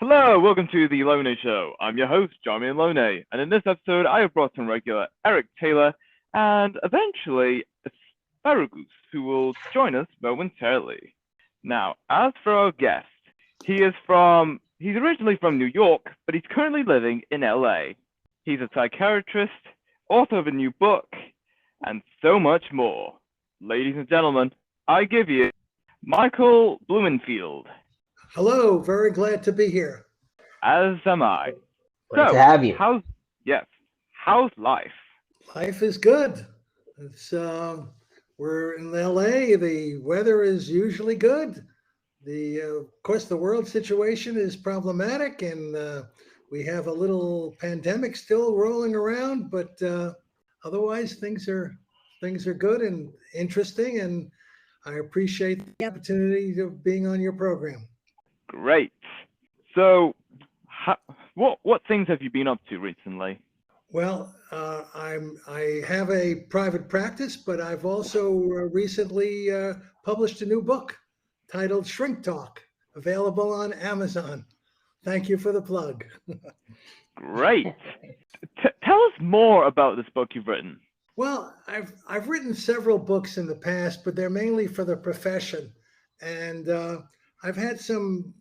Hello, welcome to the Lone Show. I'm your host, Jeremy Lone, and in this episode, I have brought on regular Eric Taylor and eventually Asparagus, who will join us momentarily. Now, as for our guest, he's originally from New York, but he's currently living in LA. He's a psychiatrist, author of a new book, and so much more. Ladies and gentlemen, I give you Michael Blumenfield. Hello, very glad to be here. As am I. Glad to So, have you. how's life? Life is good. It's we're in LA. The weather is usually good. Of course, the world situation is problematic, and we have a little pandemic still rolling around. But otherwise, things are good and interesting, and I appreciate the opportunity of being on your program. Great. So, what things have you been up to recently? Well, I have a private practice, but I've also recently published a new book titled Shrink Talk, available on Amazon. Thank you for the plug. Great. Tell us more about this book you've written. Well, I've written several books in the past, but they're mainly for the profession, and I've had some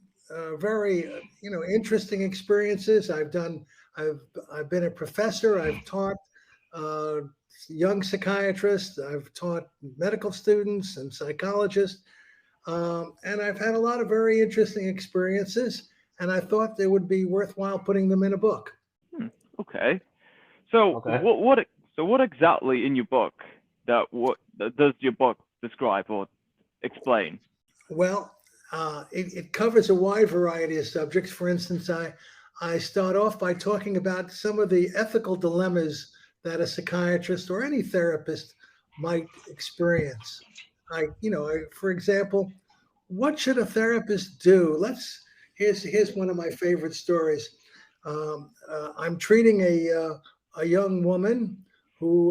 very interesting experiences. I've been a professor. I've taught uh, young psychiatrists. I've taught medical students and psychologists, and I've had a lot of very interesting experiences. And I thought they would be worthwhile putting them in a book. Okay. So, Okay. what exactly in your book what does your book describe or explain? Well, it covers a wide variety of subjects. For instance, I start off by talking about some of the ethical dilemmas that a psychiatrist or any therapist might experience. For example, what should a therapist do? Here's one of my favorite stories. I'm treating a young woman who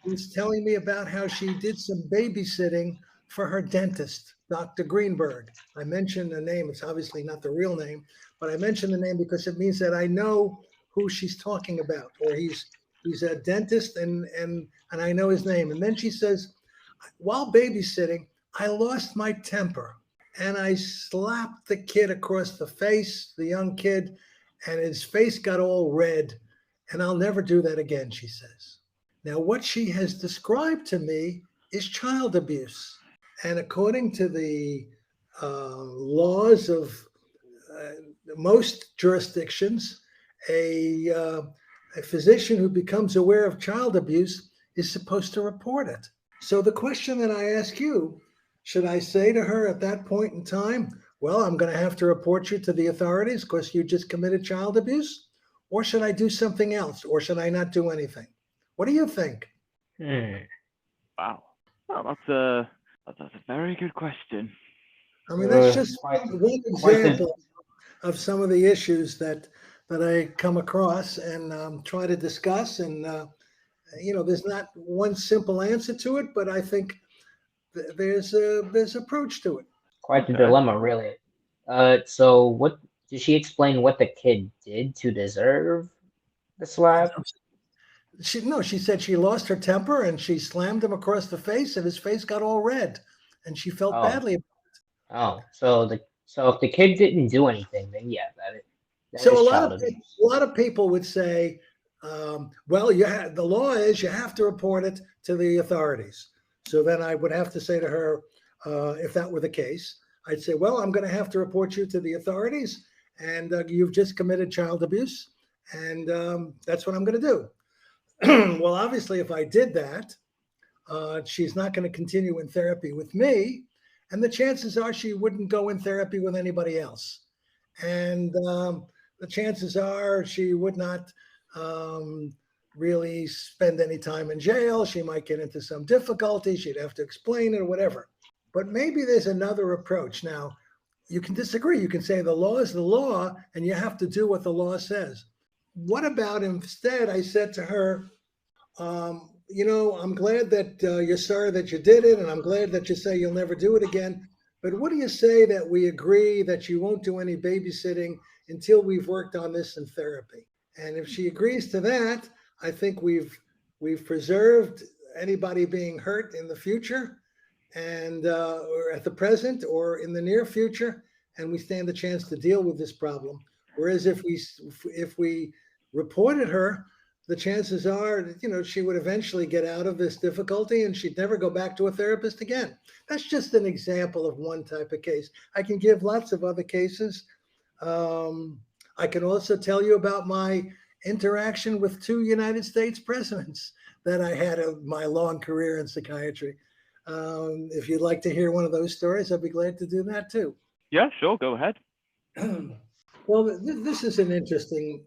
was telling me about how she did some babysitting for her dentist, Dr. Greenberg. I mentioned the name. It's obviously not the real name, but I mentioned the name because it means that I know who she's talking about, or he's a dentist, and I know his name. And then she says, while babysitting, I lost my temper and I slapped the kid across the face, the young kid, and his face got all red. And I'll never do that again, she says. Now, what she has described to me is child abuse. And according to the laws of most jurisdictions, a physician who becomes aware of child abuse is supposed to report it. So the question that I ask you, should I say to her at that point in time, well, I'm going to have to report you to the authorities because you just committed child abuse? Or should I do something else? Or should I not do anything? What do you think? Wow. Well, that's a very good question. I mean, that's just Quite one quite the example of some of the issues that I come across and try to discuss. And there's not one simple answer to it, but I think there's approach to it. quite the Okay. dilemma, really. So what did she explain what the kid did to deserve the slap? She said she lost her temper and she slammed him across the face, and his face got all red, and she felt Oh, badly. so if the kid didn't do anything, then yeah, that So is child abuse. a lot of people would say, well, the law is you have to report it to the authorities. So then I would have to say to her, if that were the case, I'd say, well, I'm going to have to report you to the authorities, and you've just committed child abuse, and that's what I'm going to do. Well, obviously, if I did that, she's not going to continue in therapy with me, and the chances are she wouldn't go in therapy with anybody else. And the chances are she would not really spend any time in jail. She might get into some difficulty. She'd have to explain it or whatever. But maybe there's another approach. Now, you can disagree. You can say the law is the law and you have to do what the law says. What about instead? I said to her, I'm glad that you're sorry that you did it, and I'm glad that you say you'll never do it again. But what do you say that we agree that you won't do any babysitting until we've worked on this in therapy? And if she agrees to that, I think we've preserved anybody being hurt in the future, and or at the present or in the near future, and we stand a chance to deal with this problem. Whereas if we reported her, the chances are, she would eventually get out of this difficulty and she'd never go back to a therapist again. That's just an example of one type of case. I can give lots of other cases. I can also tell you about my interaction with 2 United States presidents that I had in my long career in psychiatry. If you'd like to hear one of those stories, I'd be glad to do that too. Yeah, sure, go ahead. Well, this is an interesting.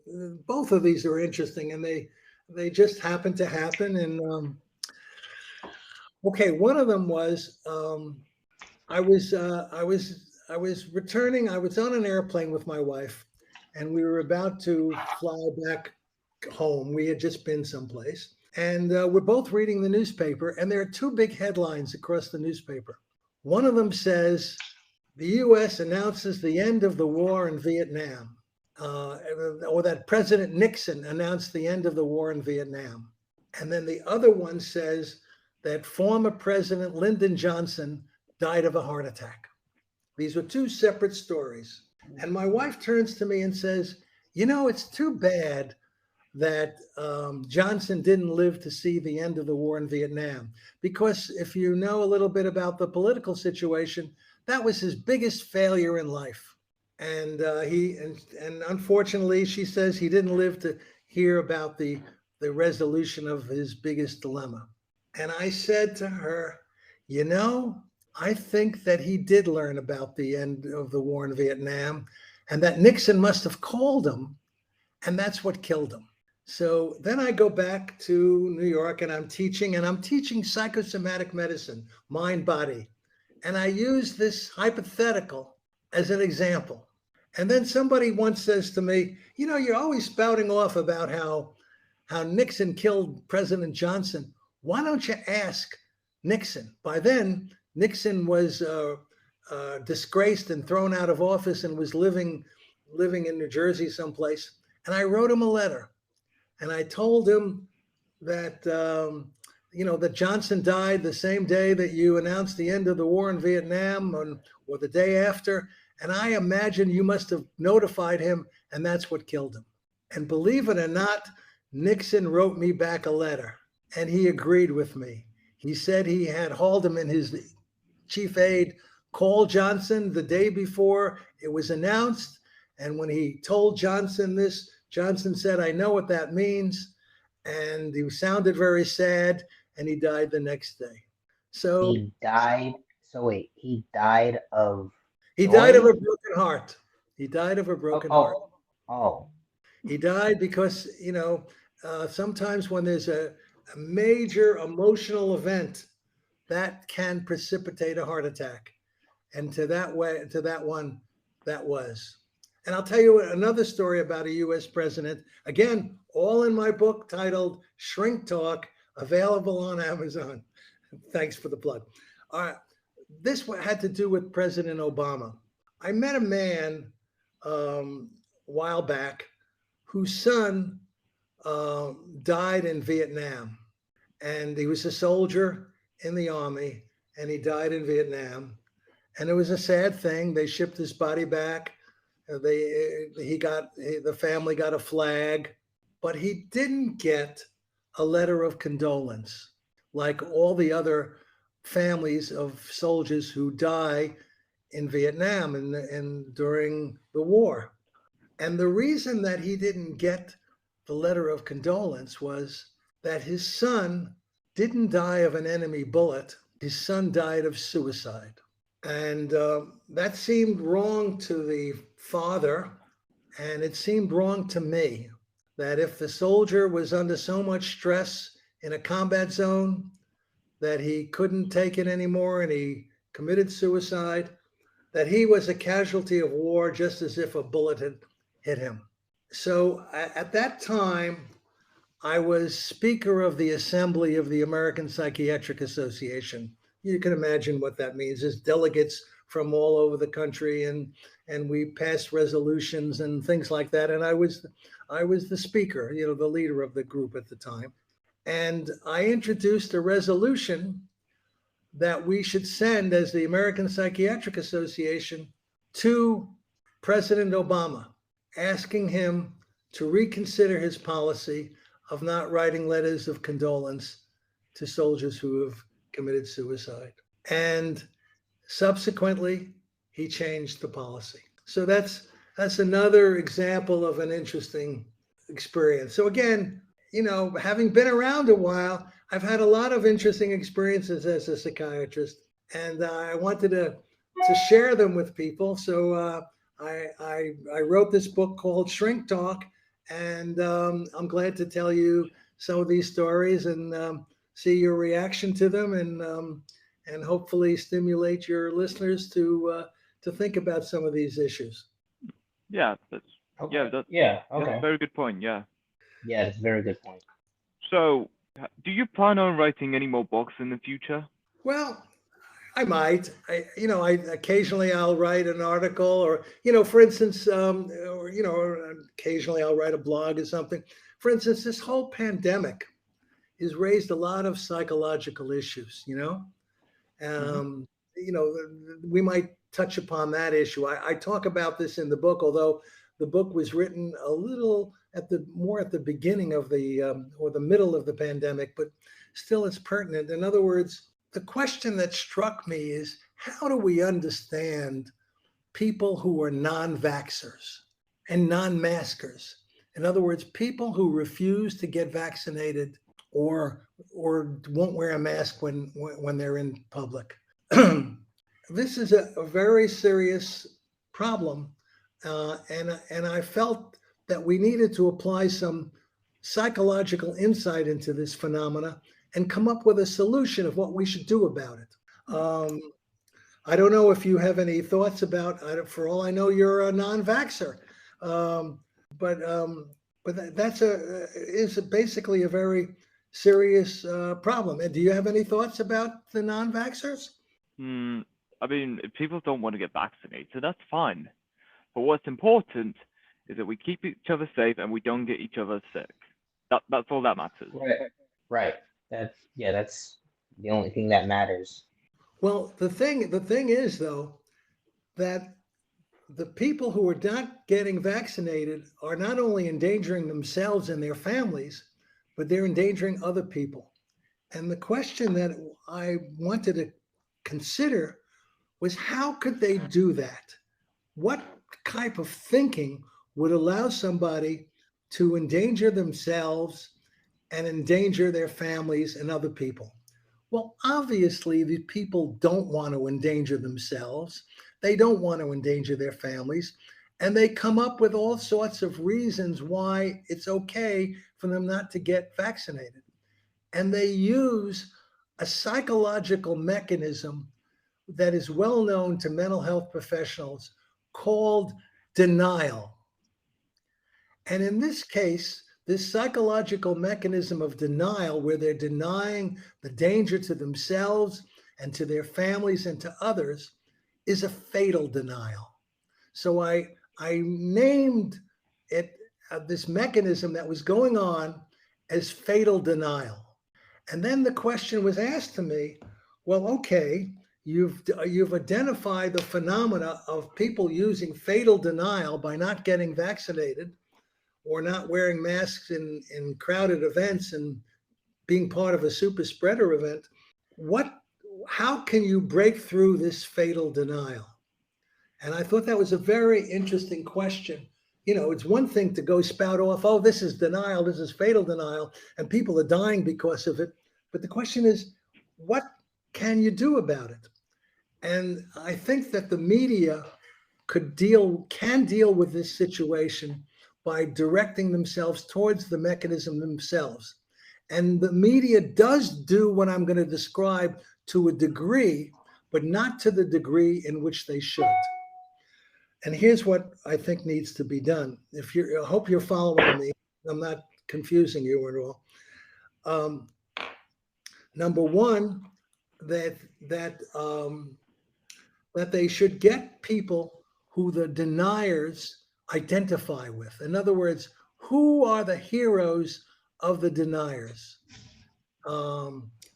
Both of these are interesting, and they just happen to happen. And okay, one of them was I was returning. I was on an airplane with my wife, and we were about to fly back home. We had just been someplace, and we're both reading the newspaper, and there are 2 big headlines across the newspaper. One of them says, "The U.S. announces the end of the war in Vietnam," or that President Nixon announced the end of the war in Vietnam. And then the other one says that former President Lyndon Johnson died of a heart attack. These were 2 separate stories. And my wife turns to me and says, it's too bad that Johnson didn't live to see the end of the war in Vietnam. Because if you know a little bit about the political situation, that was his biggest failure in life. And and unfortunately, she says he didn't live to hear about the resolution of his biggest dilemma. And I said to her, I think that he did learn about the end of the war in Vietnam, and that Nixon must have called him, and that's what killed him. So then I go back to New York, and I'm teaching psychosomatic medicine, mind, body. And I use this hypothetical as an example. And then somebody once says to me, you're always spouting off about how Nixon killed President Johnson. Why don't you ask Nixon? By then, Nixon was disgraced and thrown out of office and was living in New Jersey someplace. And I wrote him a letter. And I told him that that Johnson died the same day that you announced the end of the war in Vietnam, or the day after. And I imagine you must have notified him, and that's what killed him. And believe it or not, Nixon wrote me back a letter, and he agreed with me. He said he had Haldeman, his chief aide, call Johnson the day before it was announced. And when he told Johnson this, Johnson said, "I know what that means." And he sounded very sad. And he died the next day. So he died. So wait, he died of. He died of a broken heart. He died of a broken heart. Oh. He died because sometimes when there's a major emotional event, that can precipitate a heart attack, and to that one, that was. And I'll tell you another story about a U.S. president. Again, all in my book titled "Shrink Talk." Available on Amazon. Thanks for the plug. All right. This had to do with President Obama. I met a man a while back whose son died in Vietnam. And he was a soldier in the army, and he died in Vietnam. And it was a sad thing. They shipped his body back. The family got a flag, but he didn't get a letter of condolence, like all the other families of soldiers who die in Vietnam and during the war. And the reason that he didn't get the letter of condolence was that his son didn't die of an enemy bullet. His son died of suicide. And that seemed wrong to the father, and it seemed wrong to me. That if the soldier was under so much stress in a combat zone that he couldn't take it anymore and he committed suicide, that he was a casualty of war just as if a bullet had hit him. So at that time, I was Speaker of the Assembly of the American Psychiatric Association. You can imagine what that means. It's delegates from all over the country, and we passed resolutions and things like that. And I was the speaker, the leader of the group at the time. And I introduced a resolution that we should send as the American Psychiatric Association to President Obama, asking him to reconsider his policy of not writing letters of condolence to soldiers who have committed suicide. And subsequently, he changed the policy. So that's another example of an interesting experience. So again, having been around a while, I've had a lot of interesting experiences as a psychiatrist, and I wanted to share them with people. So I wrote this book called Shrink Talk, and I'm glad to tell you some of these stories and see your reaction to them, and hopefully stimulate your listeners to think about some of these issues. Yeah, that's Okay. that's Okay. a very good point. Yeah. Yeah, that's a very good point. So, do you plan on writing any more books in the future? Well, I might. I occasionally I'll write an article, or for instance, or occasionally I'll write a blog or something. For instance, this whole pandemic has raised a lot of psychological issues. We might touch upon that issue. I talk about this in the book, although the book was written a little at the beginning of the or the middle of the pandemic, but still it's pertinent. In other words, the question that struck me is, how do we understand people who are non-vaxxers and non-maskers? In other words, people who refuse to get vaccinated or won't wear a mask when they're in public. This is a very serious problem, and I felt that we needed to apply some psychological insight into this phenomena and come up with a solution of what we should do about it. I don't know if you have any thoughts about. For all I know, you're a non-vaxxer, but that's is basically a very serious problem. And do you have any thoughts about the non-vaxxers? I mean, if people don't want to get vaccinated, that's fine. But what's important is that we keep each other safe and we don't get each other sick. That's all that matters. Right. That's the only thing that matters. Well, the thing is, though, that the people who are not getting vaccinated are not only endangering themselves and their families, but they're endangering other people. And the question that I wanted to consider was, how could they do that? What type of thinking would allow somebody to endanger themselves and endanger their families and other people? Well, obviously, the people don't want to endanger themselves. They don't want to endanger their families. And they come up with all sorts of reasons why it's okay for them not to get vaccinated. And they use a psychological mechanism that is well known to mental health professionals called denial. And in this case, this psychological mechanism of denial, where they're denying the danger to themselves and to their families and to others, is a fatal denial. So I named it this mechanism that was going on as fatal denial. And then the question was asked to me, well, okay, you've identified the phenomena of people using fatal denial by not getting vaccinated or not wearing masks in crowded events and being part of a super spreader event. How can you break through this fatal denial? And I thought that was a very interesting question. It's one thing to go spout off, oh, this is denial, this is fatal denial, and people are dying because of it. But the question is, what can you do about it? And I think that the media can deal with this situation by directing themselves towards the mechanism themselves. And the media does do what I'm going to describe to a degree, but not to the degree in which they should. And here's what I think needs to be done. I hope you're following me. I'm not confusing you at all. Number one, that that they should get people who the deniers identify with. In other words, who are the heroes of the deniers?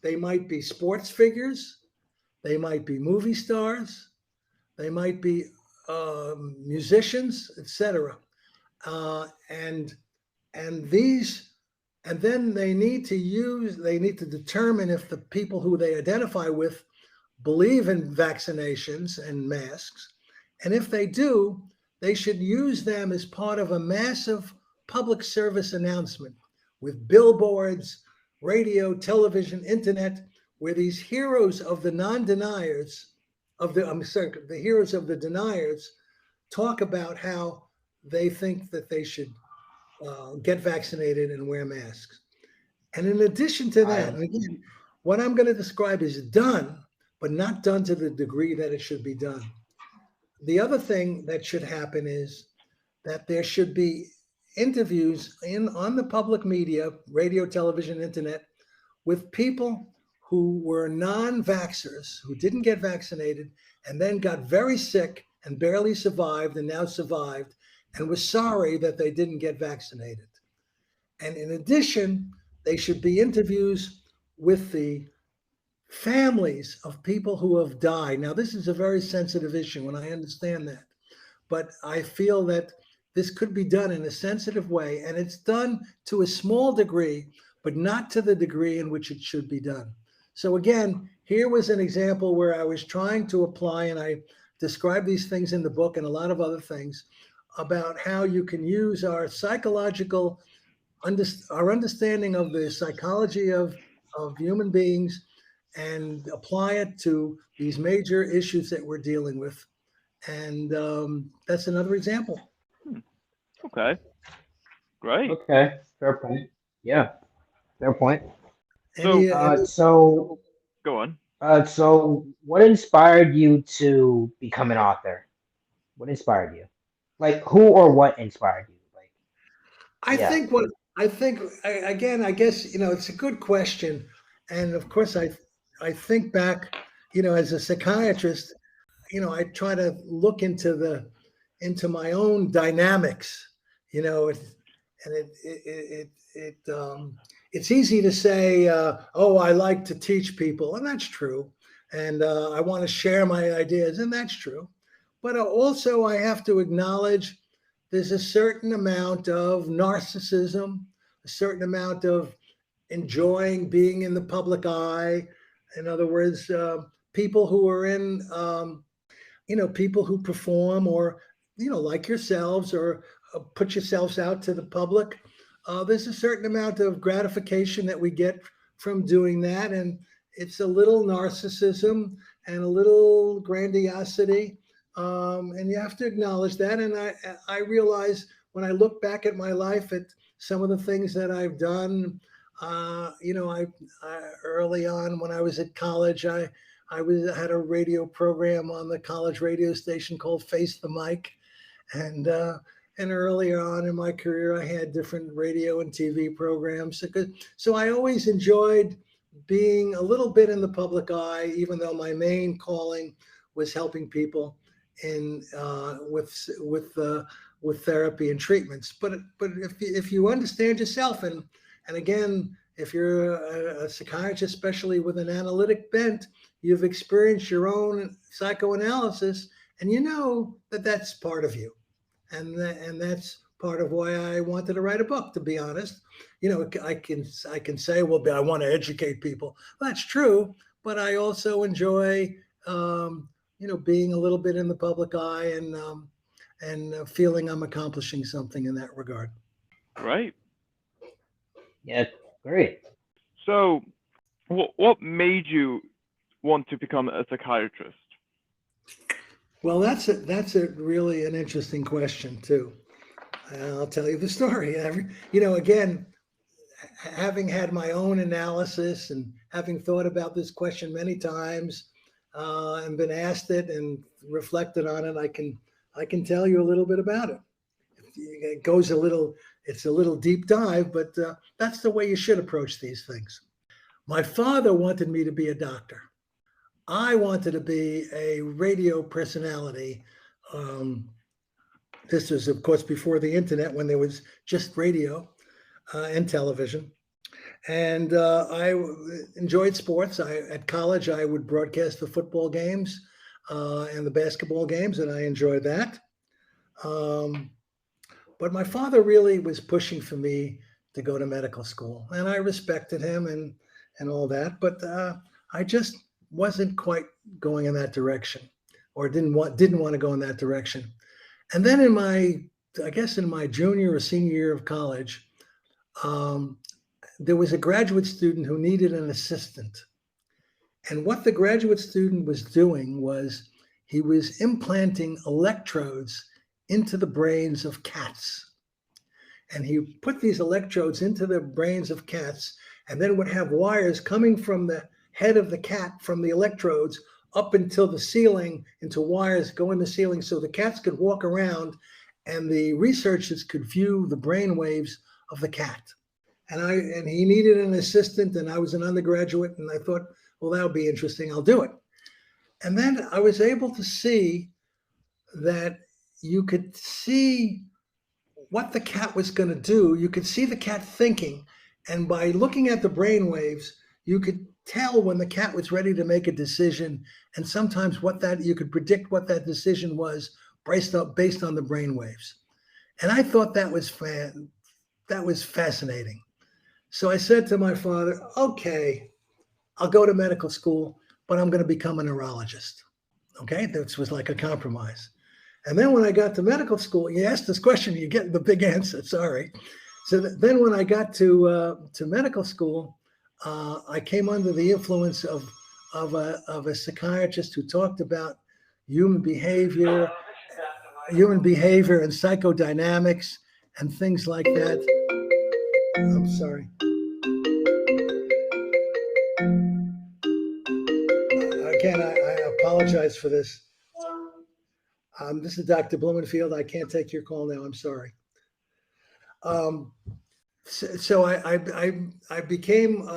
They might be sports figures, they might be movie stars, they might be musicians, etc. And these, and then they need to determine if the people who they identify with believe in vaccinations and masks. And if they do, they should use them as part of a massive public service announcement with billboards, radio, television, internet, where these heroes of the non-deniers, the heroes of the deniers talk about how they think that they should get vaccinated and wear masks. And in addition to that, and again, what I'm going to describe is done, but not done to the degree that it should be done. The other thing that should happen is that there should be interviews on the public media, radio, television, internet, with people who were non-vaxxers, who didn't get vaccinated, and then got very sick and barely survived, and now survived, and was sorry that they didn't get vaccinated. And in addition, they should be interviews with the families of people who have died. Now, this is a very sensitive issue, and I understand that. But I feel that this could be done in a sensitive way, and it's done to a small degree, but not to the degree in which it should be done. So again, here was an example where I was trying to apply, and I describe these things in the book and a lot of other things about how you can use our psychological, our understanding of the psychology of human beings and apply it to these major issues that we're dealing with. And that's another example. Okay. Great. Okay. Fair point. Yeah. Fair point. Any- So Go on. So what inspired you to become an author? What inspired you? Like who or what inspired you? Like I yeah. think again, I guess, it's a good question. And of course, I think back, as a psychiatrist, I try to look into my own dynamics, and it's easy to say, oh, I like to teach people, and that's true. And I want to share my ideas, and that's true. But also I have to acknowledge there's a certain amount of narcissism, a certain amount of enjoying being in the public eye. In other words, people who are in, people who perform or, like yourselves, or put yourselves out to the public. There's a certain amount of gratification that we get from doing that. And it's a little narcissism and a little grandiosity. And you have to acknowledge that. And I realize when I look back at my life at some of the things that I've done, I early on when I was at college, I had a radio program on the college radio station called Face the Mic. And earlier on in my career, I had different radio and TV programs. So I always enjoyed being a little bit in the public eye, even though my main calling was helping people with therapy and treatments. But if you understand yourself, and again, if you're a psychiatrist, especially with an analytic bent, you've experienced your own psychoanalysis, and you know that that's part of you. And that's part of why I wanted to write a book, to be honest. I can say, well, I want to educate people. Well, that's true, but I also enjoy, being a little bit in the public eye and feeling I'm accomplishing something in that regard. Right. Yeah, great. So, what made you want to become a psychiatrist? Well, that's really an interesting question too. I'll tell you the story. Again, having had my own analysis and having thought about this question many times and been asked it and reflected on it, I can tell you a little bit about it. It's a little deep dive, but that's the way you should approach these things. My father wanted me to be a doctor. I wanted to be a radio personality. Um, this was, of course, before the internet when there was just radio and television. And enjoyed sports. At college, I would broadcast the football games and the basketball games, and I enjoyed that. Um, but my father really was pushing for me to go to medical school, and I respected him and all that. But I just wasn't quite going in that direction, or didn't want to go in that direction. And then I guess in my junior or senior year of college, um, there was a graduate student who needed an assistant. And what the graduate student was doing was he was implanting electrodes into the brains of cats. And he put these electrodes into the brains of cats and then would have wires coming from the head of the cat from the electrodes up until the ceiling, into wires go in the ceiling so the cats could walk around and the researchers could view the brain waves of the cat. And he needed an assistant, and I was an undergraduate, and I thought, well, that would be interesting. I'll do it. And then I was able to see that you could see what the cat was going to do. You could see the cat thinking, and by looking at the brain waves, you could tell when the cat was ready to make a decision, and sometimes you could predict what that decision was based on the brain waves. And I thought that was fascinating. So I said to my father, okay, I'll go to medical school, but I'm going to become a neurologist. Okay, this was like a compromise. And then when I got to medical school, you asked this question, you get the big answer, sorry. So then when I got to medical school, I came under the influence of a psychiatrist who talked about human behavior and psychodynamics and things like that. I'm sorry. Again, I apologize for this. This is Dr. Blumenfield. I can't take your call now. I'm sorry. So I became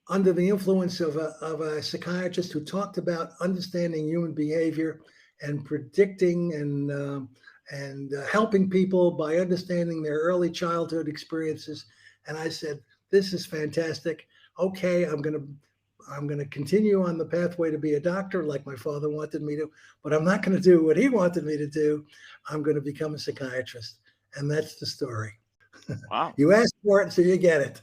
under the influence of a psychiatrist who talked about understanding human behavior and predicting and helping people by understanding their early childhood experiences. And I said, this is fantastic. Okay, I'm going to continue on the pathway to be a doctor like my father wanted me to, but I'm not going to do what he wanted me to do. I'm going to become a psychiatrist. And that's the story. Wow. You asked for it, so you get it.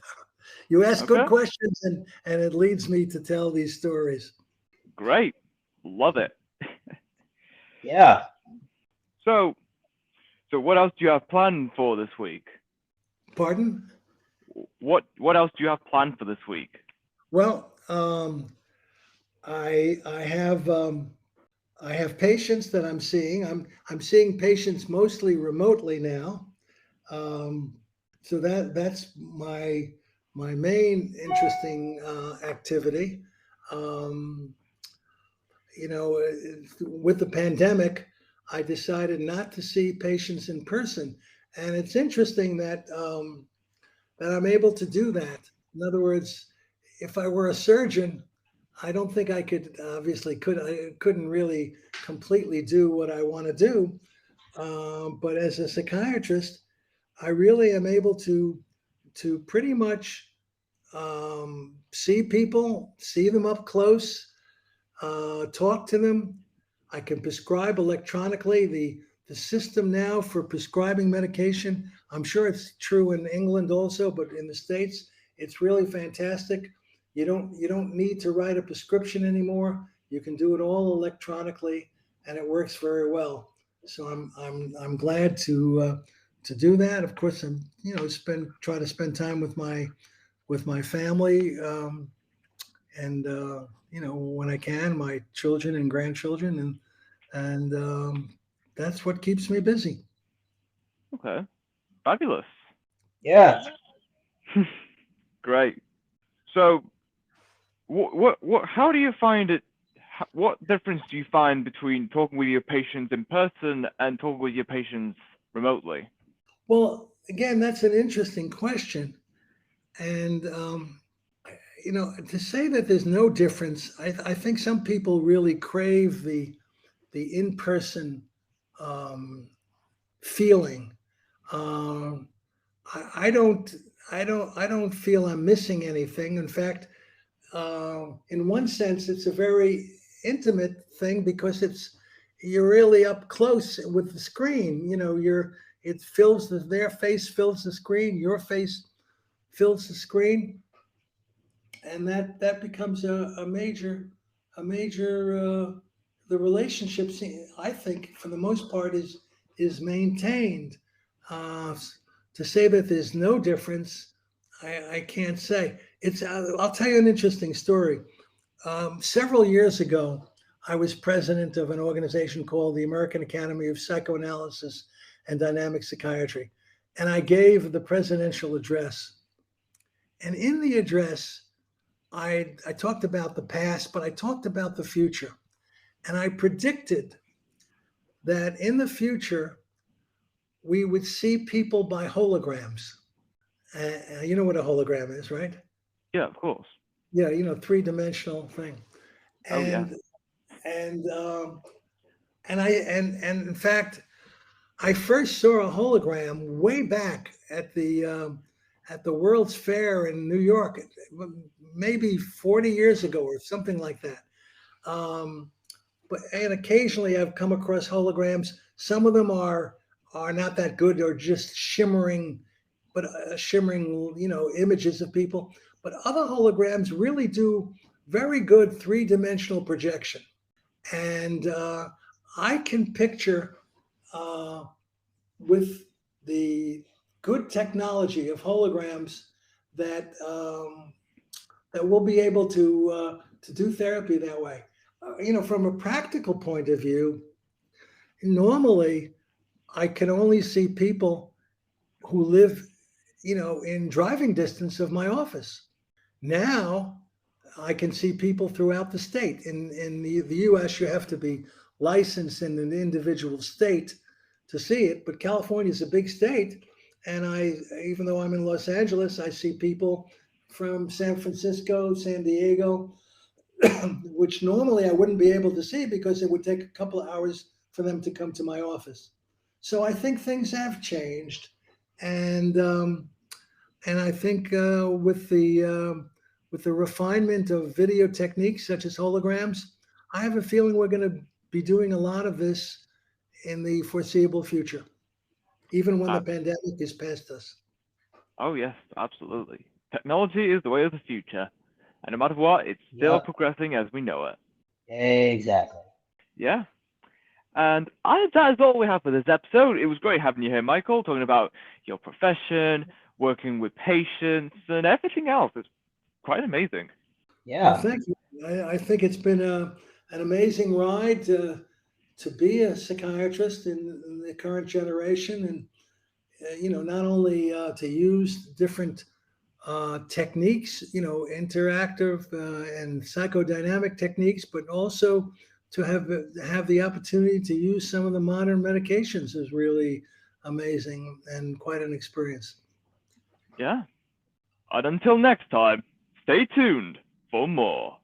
You ask Okay. good questions, and it leads me to tell these stories. Great. Love it. Yeah. So what else do you have planned for this week? Pardon? What else do you have planned for this week? Well, I have patients that I'm seeing. I'm seeing patients mostly remotely now. So that's my main interesting activity. With the pandemic, I decided not to see patients in person, and it's interesting that I'm able to do that. In other words, if I were a surgeon, I don't think I couldn't really completely do what I want to do. But as a psychiatrist, I really am able to pretty much see people, see them up close, talk to them. I can prescribe electronically. The system now for prescribing medication, I'm sure it's true in England also, but in the States, it's really fantastic. You don't need to write a prescription anymore. You can do it all electronically, and it works very well. So I'm glad to do that. Of course, I'm try to spend time with my family, and when I can, my children and grandchildren, and that's what keeps me busy. Okay. Fabulous. Yeah. Great. So how do you find it? What difference do you find between talking with your patients in person and talking with your patients remotely? Well, again, that's an interesting question. And, to say that there's no difference, I think some people really crave the in-person feeling. Um, I don't, I don't feel I'm missing anything. In fact, in one sense, it's a very intimate thing because you're really up close with the screen. It fills their face fills the screen, your face fills the screen, and that becomes a major the relationships, I think, for the most part, is maintained. uh, to say that there's no difference, I can't say. I'll tell you an interesting story. Several years ago, I was president of an organization called the American Academy of Psychoanalysis and Dynamic Psychiatry, and I gave the presidential address. And in the address, I talked about the past, but I talked about the future. And I predicted that in the future, we would see people by holograms. You know what a hologram is, right? Yeah, of course. Yeah, three-dimensional thing. Oh, yeah. And in fact, I first saw a hologram way back at the World's Fair in New York, maybe 40 years ago or something like that. And occasionally I've come across holograms. Some of them are not that good, or just shimmering, images of people. But other holograms really do very good three-dimensional projection. And I can picture, with the good technology of holograms, that we'll be able to do therapy that way. From a practical point of view, normally I can only see people who live, in driving distance of my office. Now I can see people throughout the state. In the US, you have to be licensed in an individual state to see it, but California is a big state. And even though I'm in Los Angeles, I see people from San Francisco, San Diego, which normally I wouldn't be able to see because it would take a couple of hours for them to come to my office. So I think things have changed, and I think with the refinement of video techniques such as holograms, I have a feeling we're going to be doing a lot of this in the foreseeable future, even when the pandemic is past us. Oh, yes, absolutely. Technology is the way of the future. And no matter what, it's still progressing as we know it. Exactly. Yeah. And that is all we have for this episode. It was great having you here, Michael, talking about your profession, working with patients, and everything else. It's quite amazing. Yeah. Well, thank you. I think it's been an amazing ride to be a psychiatrist in the current generation, and not only to use different techniques, interactive and psychodynamic techniques, but also to have the opportunity to use some of the modern medications is really amazing and quite an experience. Yeah. And until next time, stay tuned for more.